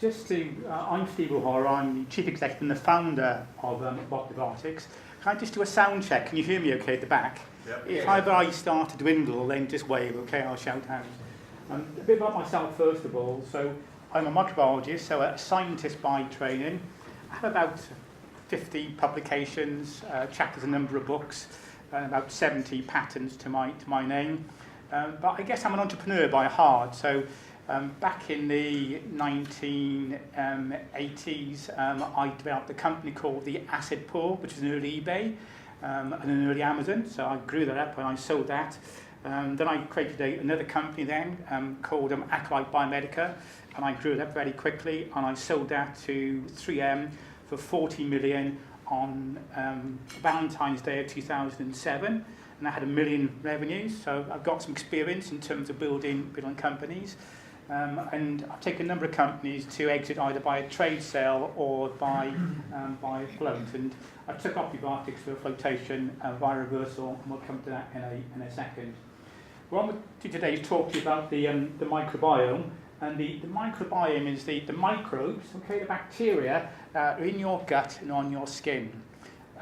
I'm Steve O'Hara, I'm the Chief Executive and the founder of OptiBiotix. Can I just do a sound check? Can you hear me okay at the back? Yep. If ever I start to dwindle, then just wave, okay? I'll shout out. A bit about myself first of all. So I'm a microbiologist, so a scientist by training. I have about 50 publications, chapters, a number of books, and about 70 patents to my name. But I guess I'm an entrepreneur by heart. So back in the 1980s, I developed a company called the Asset Pool, which is an early eBay and an early Amazon. So I grew that up and I sold that. Then I created another company then called Acolyte Biomedica, and I grew it up very quickly, and I sold that to 3M for 40 million on Valentine's Day of 2007. And I had $1 million revenues, so I've got some experience in terms of building companies. And I've taken a number of companies to exit either by a trade sale or by a float. And I took OptiBiotix for a flotation via reversal, and we'll come to that in a second. What I'm going to do today is talk to you about the microbiome. And the microbiome is the microbes, okay, the bacteria in your gut and on your skin.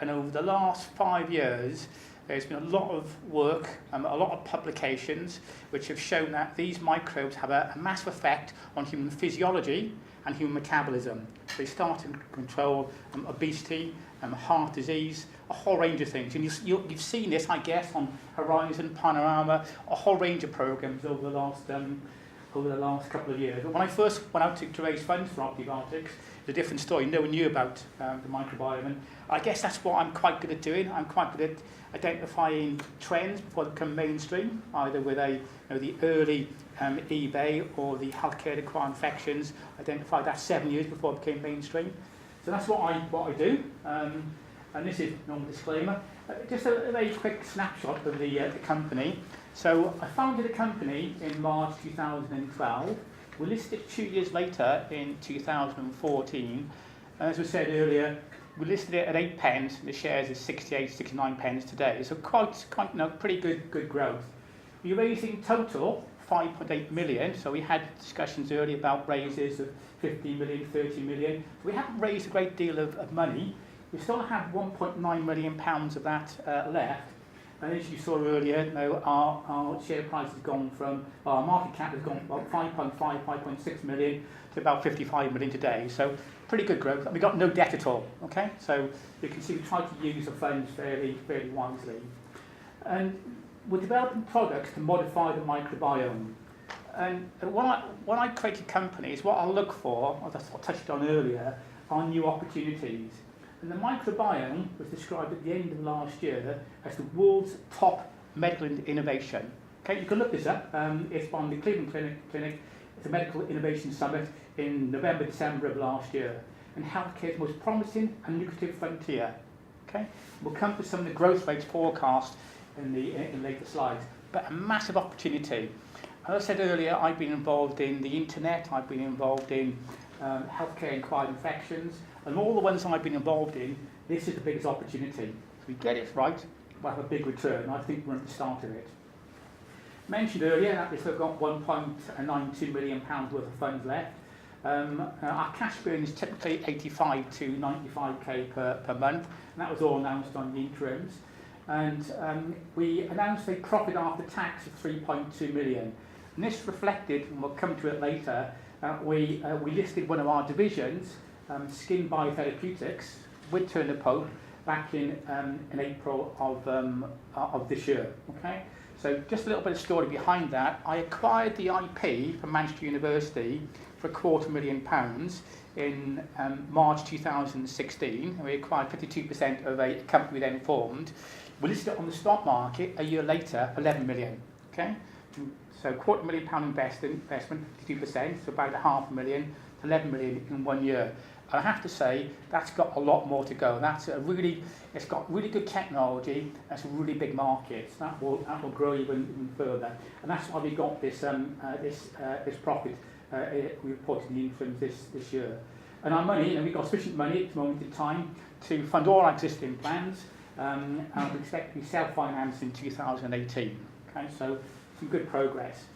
And over the last 5 years, there's been a lot of work, a lot of publications, which have shown that these microbes have a massive effect on human physiology and human metabolism. They start to control obesity, heart disease, a whole range of things. And you've seen this, I guess, on Horizon, Panorama, a whole range of programs over the last couple of years. But when I first went out to raise funds for OptiBiotix, it's a different story. No one knew about the microbiome. And I guess that's what I'm quite good at doing. I'm quite good at identifying trends before they become mainstream, either with the early eBay or the healthcare-acquired infections. Identified that 7 years before it became mainstream. So that's what I do. And this is normal disclaimer. Just a very quick snapshot of the company. So I founded a company in March 2012. We listed 2 years later in 2014. And as we said earlier, we listed it at 8 pence, and the shares are 68, 69 pence today. So quite pretty good growth. We raised in total 5.8 million. So we had discussions earlier about raises of 50 million, 30 million. We haven't raised a great deal of money. We still have 1.9 million pounds of that left. And as you saw earlier, our share price has gone from, our market cap has gone from about 5.5, 5.6 million to about 55 million today. So pretty good growth. And we've got no debt at all, okay? So you can see we try to use the funds fairly wisely. And we're developing products to modify the microbiome. And when I create companies, what I'll look for, as I touched on earlier, are new opportunities. And the microbiome was described at the end of last year as the world's top medical innovation. Okay, you can look this up. It's from the Cleveland Clinic. It's a medical innovation summit in November, December of last year. And healthcare's most promising and lucrative frontier. Okay, we'll come to some of the growth rates forecast in later slides. But a massive opportunity. As I said earlier, I've been involved in the internet. I've been involved in healthcare-acquired infections. And all the ones I've been involved in, this is the biggest opportunity. If we get it right, we'll have a big return. I think we're at the start of it. Mentioned earlier that we've got £1.92 million worth of funds left. Our cash burn is typically 85 to 95k per month, and that was all announced on the interims. And we announced a profit after tax of 3.2 million. And this reflected, and we'll come to it later, we listed one of our divisions, Skin Biotherapeutics, with Turner Pope back in April of this year. Okay, so just a little bit of story behind that. I acquired the IP from Manchester University for £250,000 in March 2016, and we acquired 52% of a company we then formed. We listed it on the stock market a year later, 11 million. Okay, so £250,000 investment, 52%, so about £500,000 to 11 million in 1 year. I have to say that's got a lot more to go. It's got really good technology. That's a really big market. So that will grow even further. And that's why we got this profit. We reported in the interims this year. And our money, we've got sufficient money at the moment in time to fund all our existing plans. And we expect to be self-financed in 2018. Okay, so some good progress.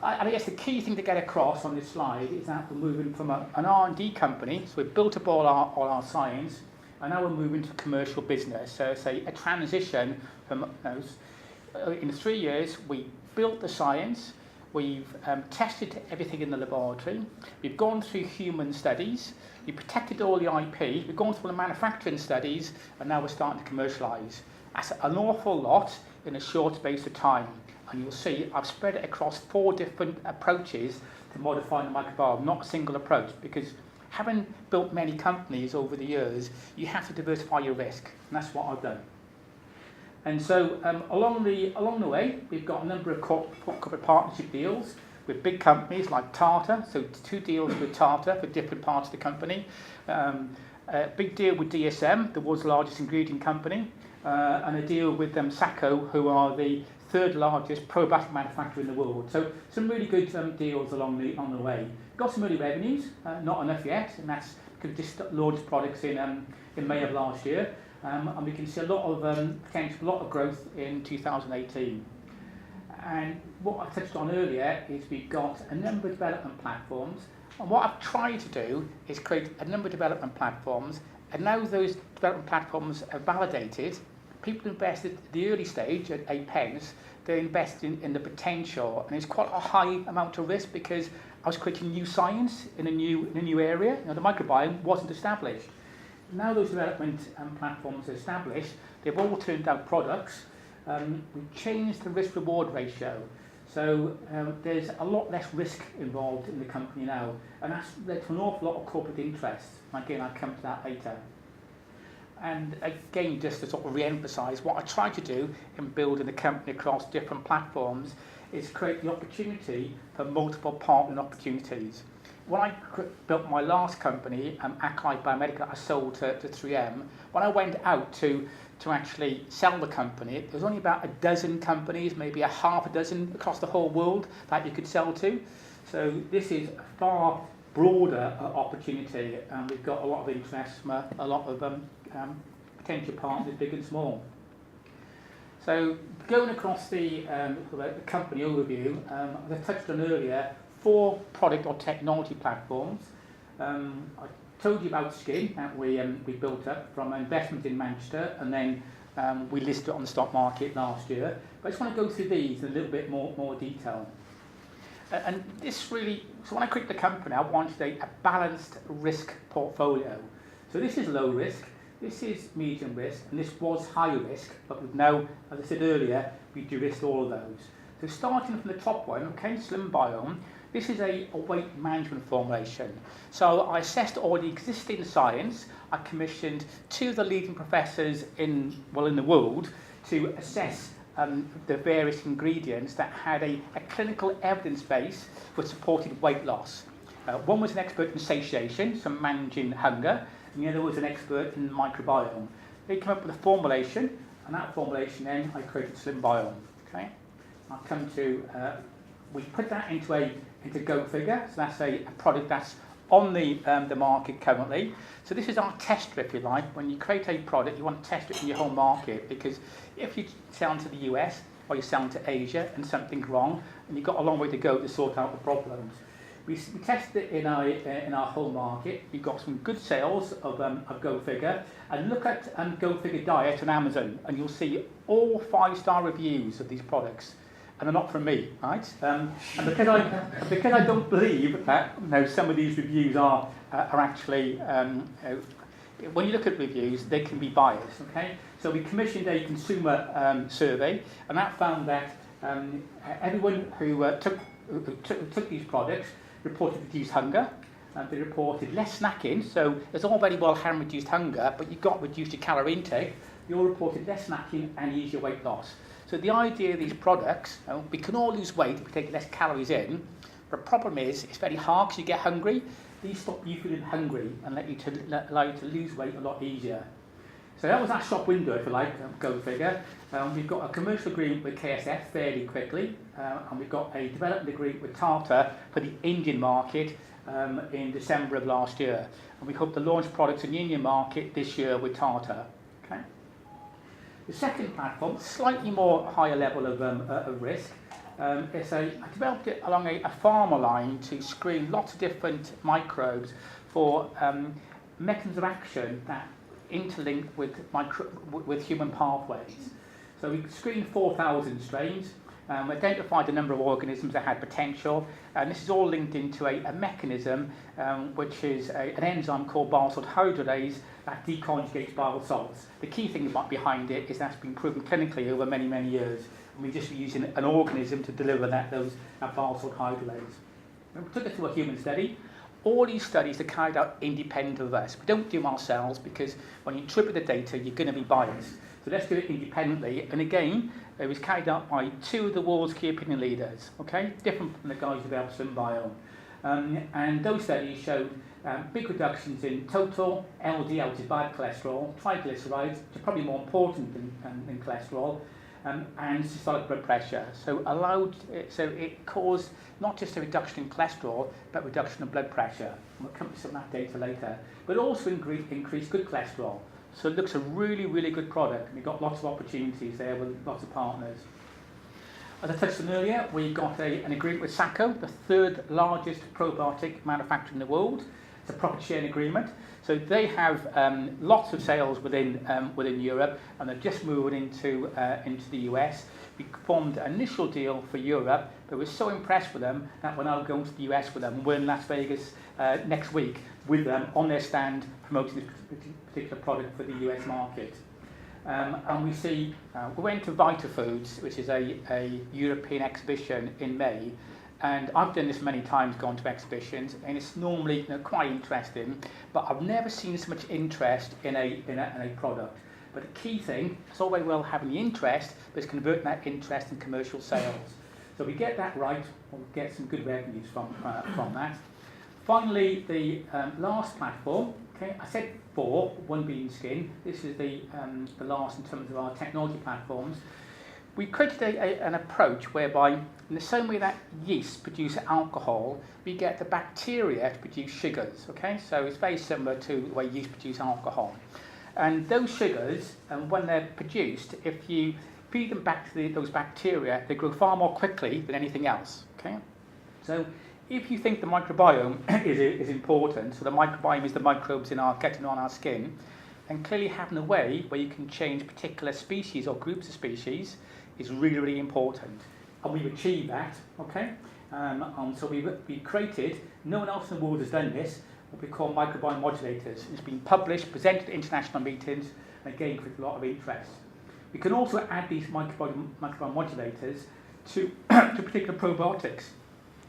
I guess the key thing to get across on this slide is that we're moving from an R&D company, so we've built up all our science, and now we're moving to commercial business. So it's a transition from those. In 3 years, we built the science, we've tested everything in the laboratory, we've gone through human studies, we've protected all the IP, we've gone through the manufacturing studies, and now we're starting to commercialise. That's an awful lot in a short space of time. And you'll see I've spread it across 4 different approaches to modifying the microbiome, not a single approach, because having built many companies over the years, you have to diversify your risk, and that's what I've done. And so along the way, we've got a number of corporate partnership deals with big companies like Tata, so 2 deals with Tata for different parts of the company. A big deal with DSM, the world's largest ingredient company, and a deal with Sacco, who are the 3rd largest probiotic manufacturer in the world. So some really good deals along the way. Got some early revenues, not enough yet, and that's because we just launched products in May of last year. And we can see a lot of potential, a lot of growth in 2018. And what I touched on earlier is we've got a number of development platforms. And what I've tried to do is create a number of development platforms. And now those development platforms are validated, people invested at the early stage at 8 pence, they're investing in the potential. And it's quite a high amount of risk because I was creating new science in a new area. You know, the microbiome wasn't established. Now those development platforms are established, they've all turned out products. We've changed the risk-reward ratio. So there's a lot less risk involved in the company now. And that's led to an awful lot of corporate interest. Again, I'll come to that later. And again, just to sort of re-emphasise, what I try to do in building the company across different platforms is create the opportunity for multiple partnering opportunities. When I built my last company, Acolyte Biomedical, I sold to 3M. When I went out to actually sell the company, there was only about a dozen companies, maybe a half a dozen across the whole world that you could sell to. So this is a far broader opportunity, and we've got a lot of interest from a lot of potential partners, big and small. So going across the company overview, as I touched on earlier, 4 product or technology platforms. I told you about Skin that we built up from an investment in Manchester, and then we listed it on the stock market last year. But I just want to go through these in a little bit more detail. And this really, so when I created the company, I wanted a balanced risk portfolio. So this is low risk, this is medium risk, and this was high risk, but we've now, as I said earlier, we de-risked all of those. So starting from the top one, okay, Slim Biome, this is a weight management formulation. So I assessed all the existing science. I commissioned 2 of the leading professors in the world to assess the various ingredients that had a clinical evidence base which supported weight loss. One was an expert in satiation, so managing hunger, and the other was an expert in microbiome. They came up with a formulation, and that formulation then I created Slim Biome. Okay, I'll come to. We put that into Go Figure, so that's a product that's on the market currently. So this is our tester, if you like. When you create a product, you want to test it in your home market, because if you sell to the US or you sell to Asia and something's wrong, and you've got a long way to go to sort out the problems. We tested it in our home market. We've got some good sales of Go Figure, and look at Go Figure Diet on Amazon, and you'll see all 5-star reviews of these products. And they're not from me, right? And because I don't believe that some of these reviews are actually, when you look at reviews, they can be biased, okay? So we commissioned a consumer survey, and that found that everyone who took these products reported reduced hunger, and they reported less snacking. So it's all very well having reduced hunger, but you've got reduced your calorie intake. You all reported less snacking and easier weight loss. So the idea of these products, we can all lose weight if we take less calories in, but the problem is it's very hard because you get hungry. These stop you feeling hungry and allow you to lose weight a lot easier. So that was our shop window, if you like, Go Figure. We've got a commercial agreement with KSF fairly quickly, and we've got a development agreement with Tata for the Indian market in December of last year. And we hope to launch products in the Indian market this year with Tata. Okay. The second platform, slightly more higher level of risk, I developed it along a farmer line to screen lots of different microbes for mechanisms of action that interlink with human pathways. So we screened 4,000 strains, identified a number of organisms that had potential, and this is all linked into a mechanism which is an enzyme called bile salt hydrolase that deconjugates bile salts. The key thing behind it is that's been proven clinically over many, many years, and we're just using an organism to deliver that bile salt hydrolase. And we took it through a human study. All these studies are carried out independent of us. We don't do them ourselves because when you interpret the data, you're going to be biased. So let's do it independently. And again, it was carried out by 2 of the world's key opinion leaders, okay? Different from the guys who developed Symbio. And those studies showed big reductions in total LDL, which is bad cholesterol, triglycerides, which are probably more important than cholesterol, and systolic blood pressure. So it caused not just a reduction in cholesterol, but reduction of blood pressure. We'll come to some of that data later. But also increased good cholesterol. So it looks a really, really good product. We've got lots of opportunities there with lots of partners. As I touched on earlier, we got an agreement with Sacco, the 3rd largest probiotic manufacturer in the world. It's a profit sharing agreement. So they have lots of sales within Europe, and they're just moving into the US. We formed an initial deal for Europe, but we're so impressed with them that we're now going to the US with them. We're in Las Vegas next week with them on their stand promoting this particular product for the US market. And we went to Vita Foods, which is a European exhibition in May. And I've done this many times, gone to exhibitions, and it's normally quite interesting, but I've never seen so much interest in a product. But the key thing, it's all very well having the interest, but it's converting that interest in commercial sales. So if we get that right, we'll get some good revenues from that. Finally, the last platform, okay, I said 4, 1 being skin. This is the last in terms of our technology platforms. We created an approach whereby, in the same way that yeast produce alcohol, we get the bacteria to produce sugars. Okay, so it's very similar to the way yeast produce alcohol. And those sugars, when they're produced, if you feed them back to those bacteria, they grow far more quickly than anything else. Okay, so if you think the microbiome is important, so the microbiome is the microbes getting on our skin, then clearly having a way where you can change particular species or groups of species is really, really important. And we've achieved that, okay? So we created, no one else in the world has done this, what we call microbiome modulators. It's been published, presented at international meetings, and again, created a lot of interest. We can also add these microbiome modulators to particular probiotics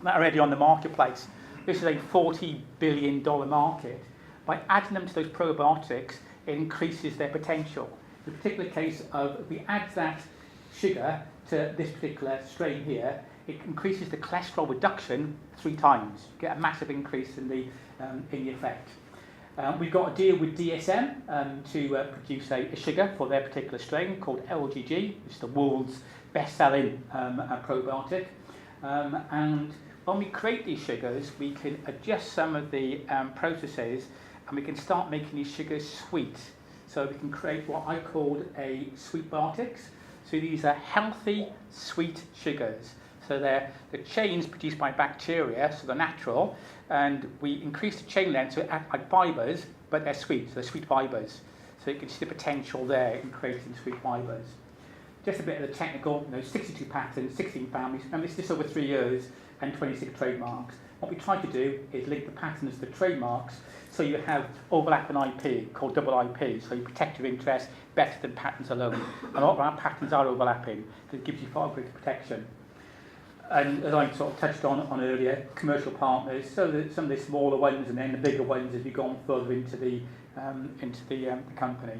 that are already on the marketplace. This is a $40 billion market. By adding them to those probiotics, it increases their potential. In the particular case of, if we add that sugar to this particular strain here, it increases the cholesterol reduction 3 times. You get a massive increase in the effect. We've got a deal with DSM to produce a sugar for their particular strain called LGG, which is the world's best-selling probiotic. And when we create these sugars, we can adjust some of the processes, and we can start making these sugars sweet. So we can create what I called a sweet biotics. So these are healthy, sweet sugars. So they're the chains produced by bacteria, so they're natural, and we increase the chain length so it acts like fibres, but they're sweet, so they're sweet fibres. So you can see the potential there in creating sweet fibres. Just a bit of the technical, 62 patents, 16 families, and this is over 3 years, and 26 trademarks. What we try to do is link the patents to the trademarks, so you have overlapping IP, called double IP, so you protect your interests better than patents alone. And a lot of our patents are overlapping, so it gives you far greater protection. And as I sort of touched on earlier, commercial partners, so that some of the smaller ones and then the bigger ones as we go on further into the company,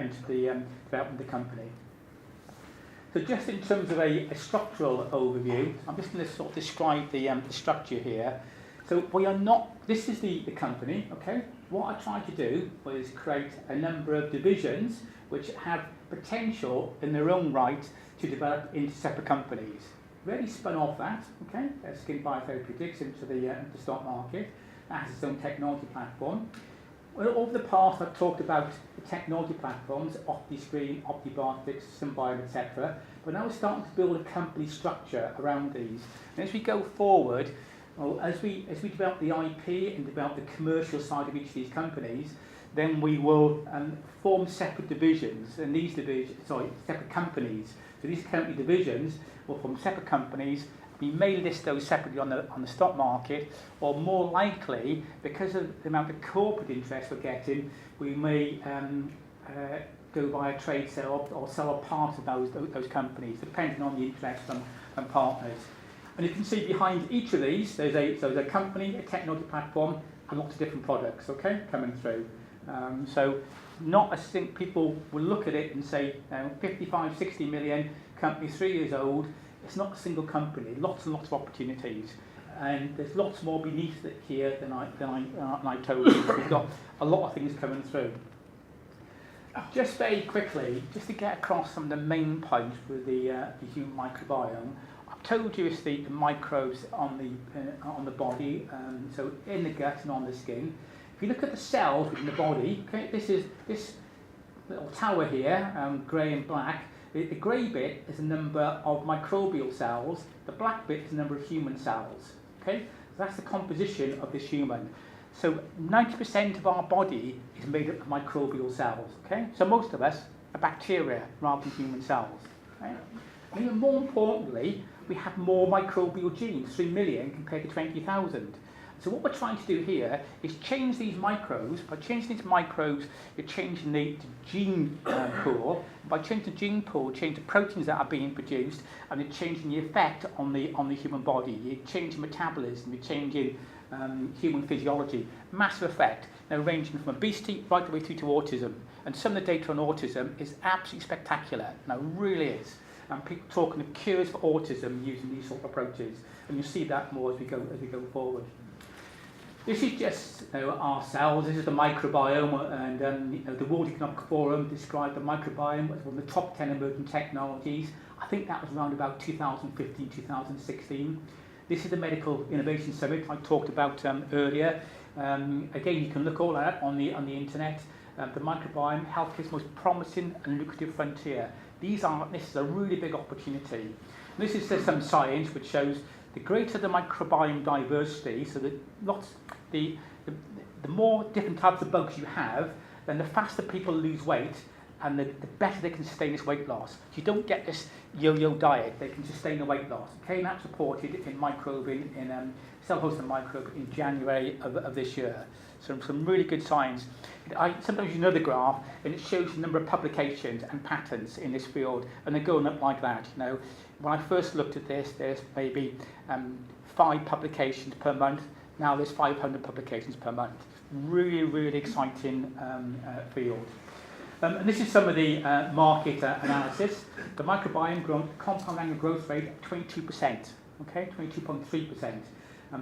into the development of the company. So just in terms of a structural overview, I'm just going to sort of describe the structure here. So we are not, this is the company, okay? What I tried to do was create a number of divisions which have potential in their own right to develop into separate companies. Really spun off that, okay? Skin Biotherapeutics into the stock market. That has its own technology platform. Well, over the past, I've talked about the technology platforms, OptiScreen, OptiBiotix, Symbio, etc. But now we're starting to build a company structure around these. And as we go forward, well, as we develop the IP and develop the commercial side of each of these companies, then we will form separate divisions, and these separate companies. So these company divisions will form separate companies. We may list those separately on the stock market, or more likely, because of the amount of corporate interest we're getting, we may go via trade sale or sell a part of those companies, depending on the interest and partners. And you can see behind each of these, there's a company, a technology platform, and lots of different products, okay, coming through. So not as think people will look at it and say, 55, 60 million, company 3 years old. It's not a single company, lots and lots of opportunities. And there's lots more beneath it here than I told you. We've got a lot of things coming through. Just very quickly, just to get across some of the main points with the human microbiome, I've told you it's the microbes on the body, so in the gut and on the skin. If you look at the cells within the body, okay, this is this little tower here, grey and black. The grey bit is the number of microbial cells, the black bit is the number of human cells. Okay? So that's the composition of this human. So 90% of our body is made up of microbial cells. Okay? So most of us are bacteria rather than human cells. Okay? And even more importantly, we have more microbial genes, 3 million compared to 20,000. So what we're trying to do here is change these microbes. By changing these microbes, you're changing the gene pool. By changing the gene pool, change the proteins that are being produced, and you're changing the effect on the human body. You're changing metabolism, you're changing human physiology. Massive effect, ranging from obesity right the way through to autism. And some of the data on autism is absolutely spectacular. Now, really is. And people talking of cures for autism using these sort of approaches. And you'll see that more as we go forward. This is just our cells. This is the microbiome, and the World Economic Forum described the microbiome as one of the top 10 emerging technologies. I think that was around about 2015, 2016. This is the Medical Innovation Summit I talked about earlier. Again, you can look all that on the internet. The microbiome, healthcare's most promising and lucrative frontier. This is a really big opportunity. This is just some science which shows the greater the microbiome diversity, so that the more different types of bugs you have, then the faster people lose weight, and the better they can sustain this weight loss. So you don't get this yo-yo diet, they can sustain the weight loss. Okay, and that's reported in Microbe, in Cell Host and Microbe in January of this year. So some really good science. Sometimes you know the graph, and it shows the number of publications and patents in this field, and they're going up like that. When I first looked at this, there's maybe 5 publications per month. Now there's 500 publications per month. Really, really exciting field. And this is some of the market analysis. The microbiome compound annual growth rate of 22%, okay, 22.3%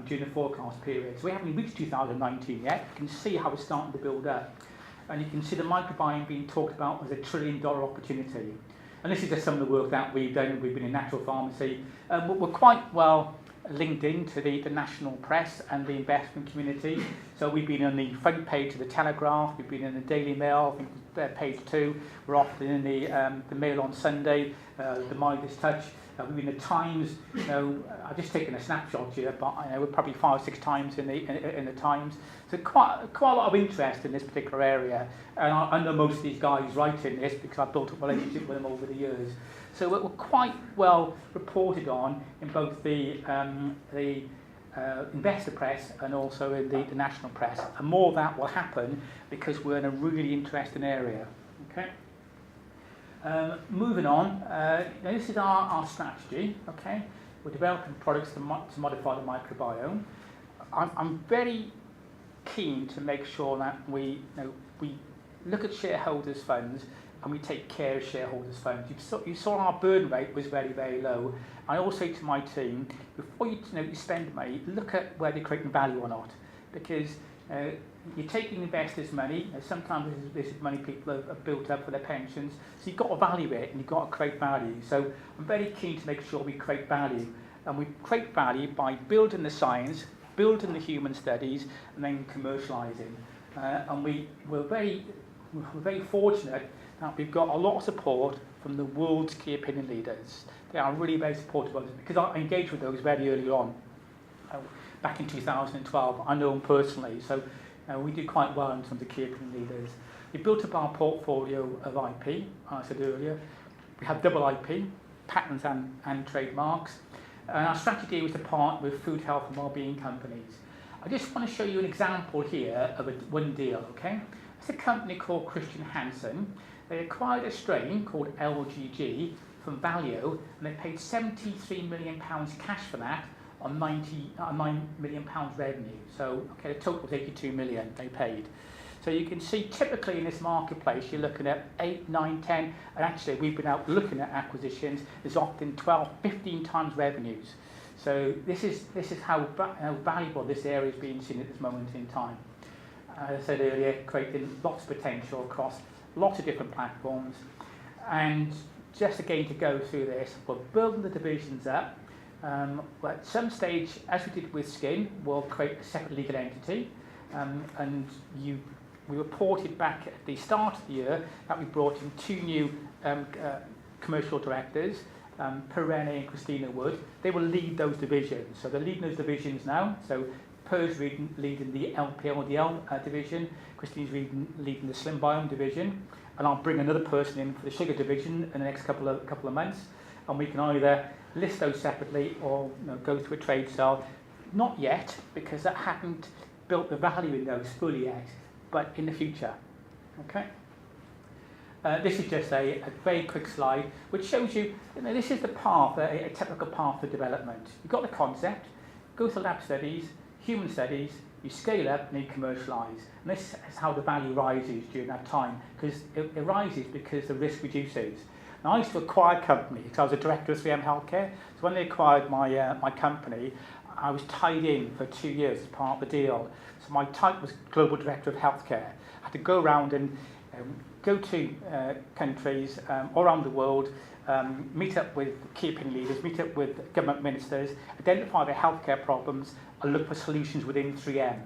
during the forecast period. So we haven't reached 2019 yet. You can see how it's starting to build up. And you can see the microbiome being talked about as a $1 trillion opportunity. And this is just some of the work that we've done. We've been in natural pharmacy. We're quite well linked into the national press and the investment community. So we've been on the front page of the Telegraph, we've been in the Daily Mail, I think page 2. We're often in the Mail on Sunday, the Midas Touch. We've been in the Times. I've just taken a snapshot here, but we're probably 5 or 6 times in the Times. So quite a lot of interest in this particular area. And I know most of these guys writing this because I've built a relationship with them over the years. So we're quite well reported on in both the investor press and also in the national press. And more of that will happen because we're in a really interesting area. Okay. Moving on, this is our strategy. Okay, we're developing products to modify the microbiome. I'm very keen to make sure that we look at shareholders' funds and we take care of shareholders' funds. You saw our burn rate was very, very low. I always say to my team, before you spend money, look at whether they're creating value or not, because you're taking investors' money. Sometimes this is money people have built up for their pensions, so you've got to value it and you've got to create value. So I'm very keen to make sure we create value, and we create value by building the science, building the human studies, and then commercialising. and we're very fortunate that we've got a lot of support from the world's key opinion leaders. They are really very supportive of us because I engaged with those very early on. Back in 2012, I know them personally, so we do quite well in terms of key opinion leaders. We built up our portfolio of IP, I said earlier. We have double IP, patents and trademarks. And our strategy was to partner with food, health and wellbeing companies. I just want to show you an example here of one deal, okay? It's a company called Christian Hansen. They acquired a strain called LGG from Valio, and they paid £73 million cash for that on £9 million revenue. So, okay, the total was 82 million they paid. So you can see typically in this marketplace, you're looking at 8, 9, 10, and actually we've been out looking at acquisitions, there's often 12, 15 times revenues. So this is how valuable this area is being seen at this moment in time. As I said earlier, creating lots of potential across lots of different platforms. And just again to go through this, we're building the divisions up. But at some stage, as we did with Skin, we'll create a separate legal entity. And we reported back at the start of the year that we brought in 2 new commercial directors, Perrene and Christina Wood. They will lead those divisions. So they're leading those divisions now. So Per's leading the LPLDL division, Christina's leading the Slim Biome division, and I'll bring another person in for the sugar division in the next couple of months, and we can either list those separately or go through a trade sale. Not yet, because that hadn't built the value in those fully yet, but in the future. Okay. This is just a very quick slide which shows you, this is the path, a typical path of development. You've got the concept, go through lab studies, human studies, you scale up and you commercialise. And this is how the value rises during that time, because it rises because the risk reduces. Now, I used to acquire companies because I was a director of 3M Healthcare. So when they acquired my company, I was tied in for 2 years as part of the deal. So my title was Global Director of Healthcare. I had to go around and go to countries all around the world, meet up with key opinion leaders, meet up with government ministers, identify their healthcare problems, and look for solutions within 3M.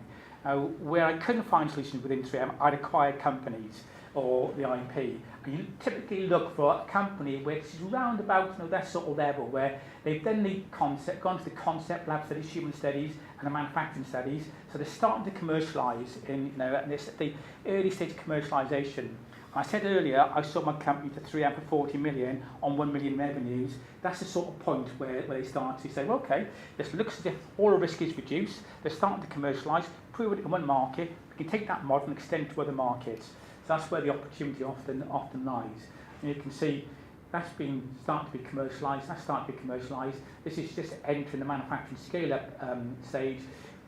Where I couldn't find solutions within 3M, I'd acquire companies or the IP. And you typically look for a company which is around about that sort of level, where they've done the concept, gone to the concept lab studies, human studies, and the manufacturing studies. So they're starting to commercialise in the early stage of commercialisation. I said earlier, I sold my company to 3M for 40 million on 1 million revenues. That's the sort of point where they start to say, well, okay, this looks as if all the risk is reduced. They're starting to commercialise, prove it in one market. We can take that model and extend it to other markets. So that's where the opportunity often lies. And you can see that's starting to be commercialised. That's starting to be commercialised. This is just entering the manufacturing scale-up stage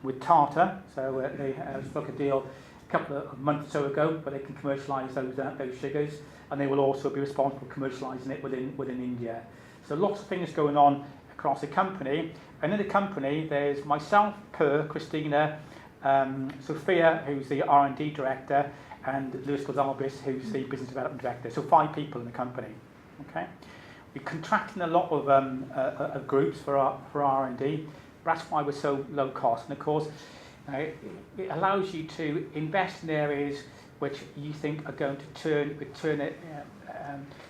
with Tata. So they struck a deal a couple of months or so ago, but they can commercialise those sugars, and they will also be responsible for commercialising it within India. So lots of things going on across the company. And in the company, there's myself, Per, Christina, Sophia, who's the R&D director, and Luis Gonzalez, who's the business development director. So 5 people in the company. Okay, we're contracting a lot of groups for R&D. That's why we're so low cost, and of course, it allows you to invest in areas which you think are going to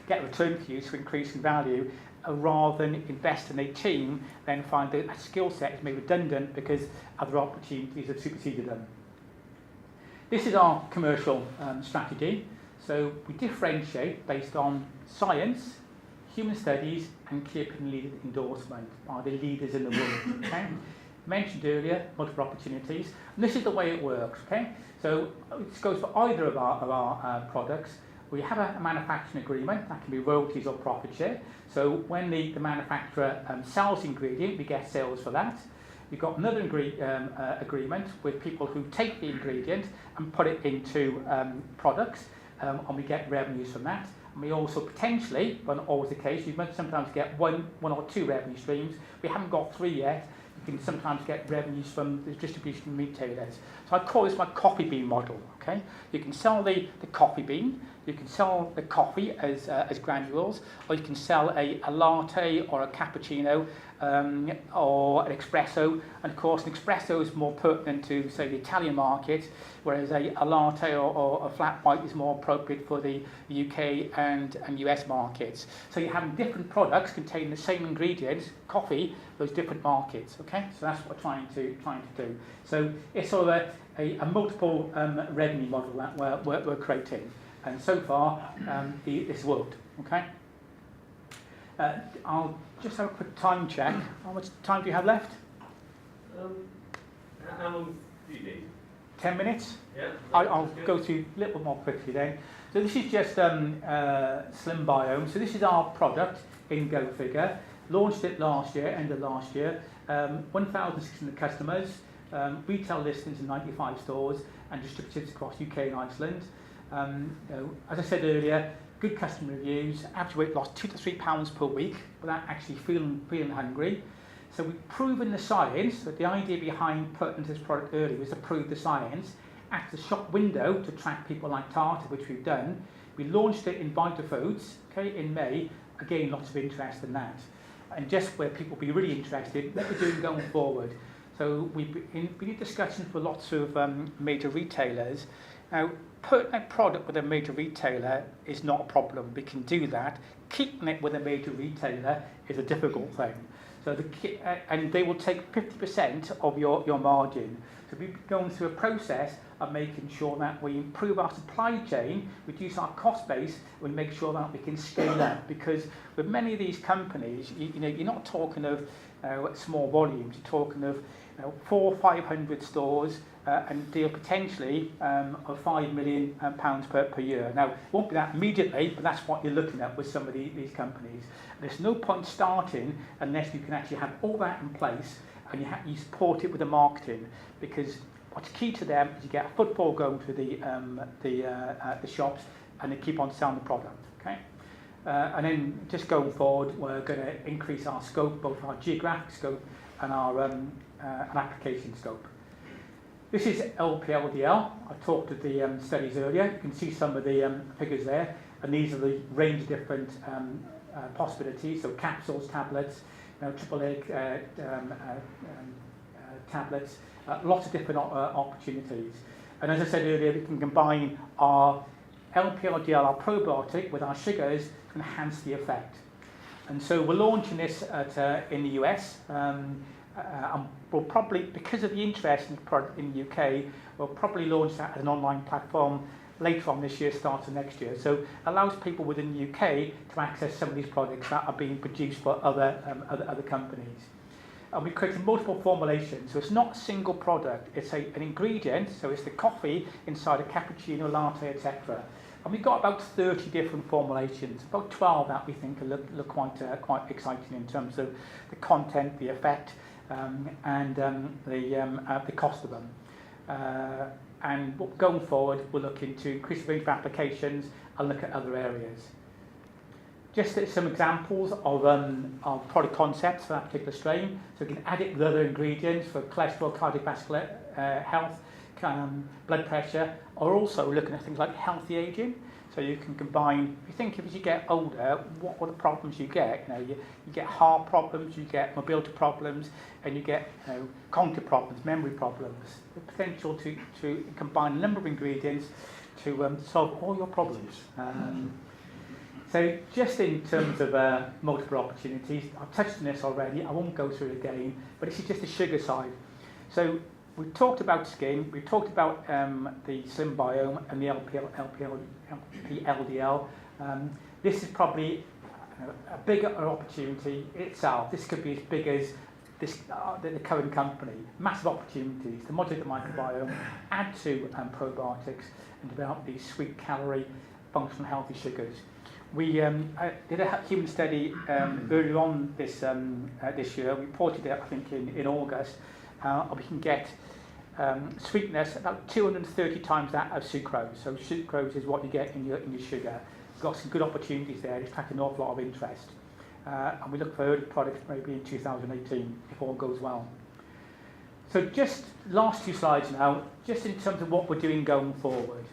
get return for you, to increase in value, rather than invest in a team, then find that a skill set is made redundant because other opportunities have superseded them. This is our commercial strategy. So we differentiate based on science, human studies, and key opinion leader endorsement by the leaders in the world. Okay? Mentioned earlier, multiple opportunities, and this is the way it works. Okay, so this goes for either of our products. We have a manufacturing agreement that can be royalties or profit share. So when the manufacturer sells the ingredient, we get sales for that. We've got another agreement with people who take the ingredient and put it into products, and we get revenues from that. And we also potentially, but not always the case, you might sometimes get one or 2 revenue streams. We haven't got 3 yet. You can sometimes get revenues from the distribution retailers. So I call this my coffee bean model. Okay, you can sell the coffee bean, you can sell the coffee as granules, or you can sell a latte or a cappuccino or an espresso. And of course, an espresso is more pertinent to, say, the Italian market, whereas a latte or a flat white is more appropriate for the UK and US markets. So you're having different products containing the same ingredients, coffee, those different markets. Okay, so that's what we're trying to do. So it's sort of a multiple revenue model that we're creating, and so far it's worked. Okay. I'll just have a quick time check. How much time do you have left? How long do you need? 10 minutes? Yeah. I'll go through a little more quickly then. So this is just Slim Biome. So this is our product in Go Figure. Launched it last year, end of last year. 1,600 customers, retail listings in 95 stores, and distributors across UK and Iceland. As I said earlier, good customer reviews, average weight loss 2 to 3 pounds per week without actually feeling hungry. So we've proven the science. So the idea behind putting this product early was to prove the science, act as a shop window to attract people like Tata, which we've done. We launched it in Vita Foods, okay, in May. Again, lots of interest in that. And just where people will be really interested, what we're doing going forward. So we've been in discussions with lots of major retailers. Now, putting a product with a major retailer is not a problem. We can do that. Keeping it with a major retailer is a difficult thing. So and they will take 50% of your margin. So we've gone through a process of making sure that we improve our supply chain, reduce our cost base, and make sure that we can scale up. Because with many of these companies, you're not talking of small volumes. You're talking of 400 or 500 stores and deal potentially of £5 million per year. Now, it won't be that immediately, but that's what you're looking at with some of these companies. And there's no point starting unless you can actually have all that in place and you support it with the marketing, because what's key to them is you get a footfall going to the shops and they keep on selling the product. Okay. And then just going forward, we're going to increase our scope, both our geographic scope and our an application scope. This is LPLDL. I talked of the studies earlier. You can see some of the figures there, and these are the range of different possibilities. So capsules, tablets, triple egg tablets, lots of different opportunities. And as I said earlier, we can combine our LPLDL, our probiotic, with our sugars to enhance the effect. And so we're launching this in the US. And we'll probably, because of the interest in the product in the UK, we'll probably launch that as an online platform later on this year, start of next year. So it allows people within the UK to access some of these products that are being produced for other companies. And we've created multiple formulations, so it's not a single product, it's an ingredient, so it's the coffee inside a cappuccino, latte, etc. And we've got about 30 different formulations, about 12 that we think look quite exciting in terms of the content, the effect, and the cost of them. And going forward, we're looking to increase the range of applications and look at other areas. Just some examples of product concepts for that particular strain. So we can add it with other ingredients for cholesterol, cardiovascular health, blood pressure, or also looking at things like healthy aging. So you can combine, if you think as you get older, what are the problems you get? You get heart problems, you get mobility problems, and you get cognitive problems, memory problems. The potential to combine a number of ingredients to solve all your problems. So just in terms of multiple opportunities, I've touched on this already, I won't go through it again, but this is just the sugar side. So we've talked about skin, we've talked about the Slim Biome and the LPLDL. This is probably a bigger opportunity itself. This could be as big as the current company. Massive opportunities to modulate the microbiome, add to probiotics, and develop these sweet calorie, functional healthy sugars. We did a human study earlier on this year. We reported it, I think, in August. We can get sweetness about 230 times that of sucrose. So sucrose is what you get in your sugar. We've got some good opportunities there. It's had an awful lot of interest. And we look for early products maybe in 2018, if all goes well. So just last two slides now, just in terms of what we're doing going forward.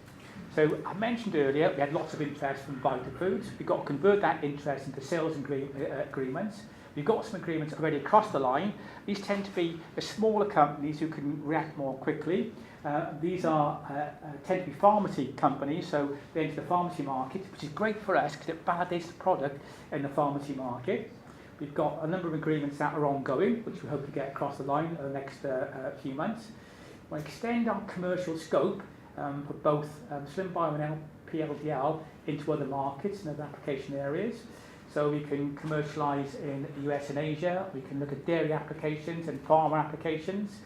So I mentioned earlier, we had lots of interest from Vita Foods. We've got to convert that interest into sales agreements. We've got some agreements already across the line. These tend to be the smaller companies who can react more quickly. These are tend to be pharmacy companies, so they enter the pharmacy market, which is great for us because it validates the product in the pharmacy market. We've got a number of agreements that are ongoing, which we hope to get across the line over the next few months. We'll extend our commercial scope for both SlimBio and LPLDL into other markets and other application areas. So we can commercialise in the US and Asia, we can look at dairy applications and pharma applications.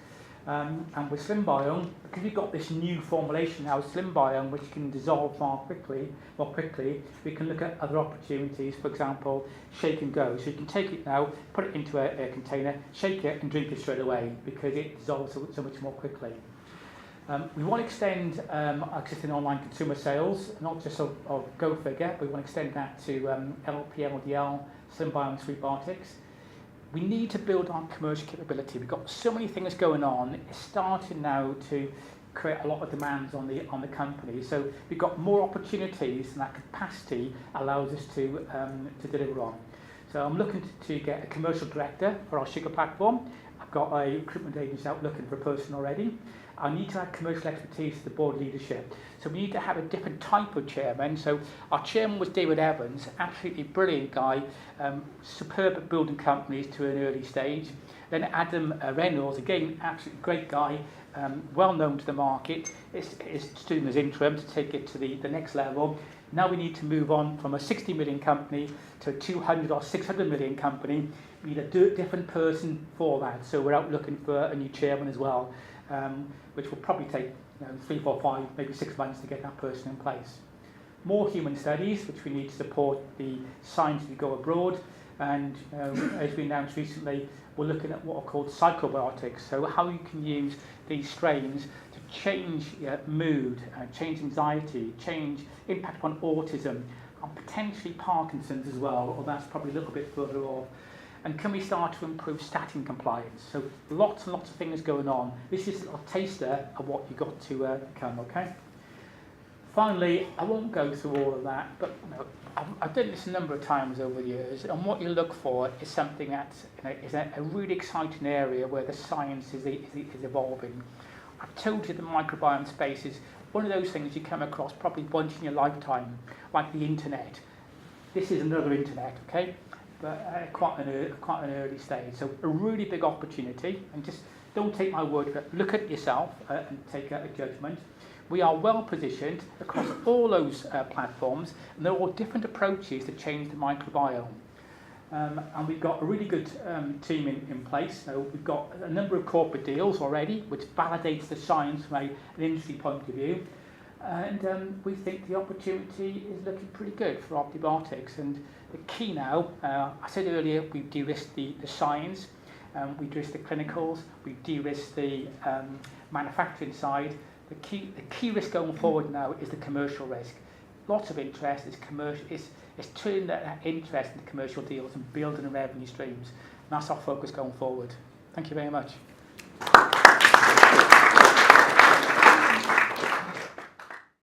And with SlimBio, because we've got this new formulation now, SlimBio, which can dissolve more quickly, we can look at other opportunities, for example, shake and go. So you can take it now, put it into a container, shake it and drink it straight away because it dissolves so much more quickly. We want to extend our existing online consumer sales, not just of Go Figure, but we want to extend that to LPLDL, SlimBio and OptiBiotix. We need to build our commercial capability. We've got so many things going on. It's starting now to create a lot of demands on the company. So we've got more opportunities, and that capacity allows us to deliver on. So I'm looking to get a commercial director for our sugar platform. I've got a recruitment agency out looking for a person already. I need to add commercial expertise to the board leadership. So we need to have a different type of chairman. So our chairman was David Evans, absolutely brilliant guy, superb at building companies to an early stage. Then Adam Reynolds, again, absolutely great guy, well known to the market, is doing as interim to take it to the next level. Now we need to move on from a 60 million company to a 200 or 600 million company. We need a different person for that. So we're out looking for a new chairman as well. Which will probably take 3, 4, 5, maybe 6 months to get that person in place. More human studies, which we need to support the science as we go abroad. And as we announced recently, we're looking at what are called psychobiotics. So how you can use these strains to change mood, change anxiety, change impact upon autism, and potentially Parkinson's as well, or that's probably a little bit further off. And can we start to improve statin compliance? So lots and lots of things going on. This is a taster of what you've got to come, okay? Finally, I won't go through all of that, but I've done this a number of times over the years, and what you look for is something that is a really exciting area where the science is evolving. I've told you the microbiome space is one of those things you come across probably once in your lifetime, like the internet. This is another internet, okay? But at quite an early stage. So a really big opportunity, and just don't take my word for it. Look at it yourself and take a judgment. We are well positioned across all those platforms, and they're all different approaches to change the microbiome. And we've got a really good team in place. So we've got a number of corporate deals already, which validates the science from an industry point of view. And we think the opportunity is looking pretty good for OptiBiotix. And the key now, I said earlier, we've de-risked the science, we've de-risked the clinicals, we've de-risked the manufacturing side. The key risk going forward now is the commercial risk. Lots of interest, it's turning that interest into commercial deals and building the revenue streams. And that's our focus going forward. Thank you very much.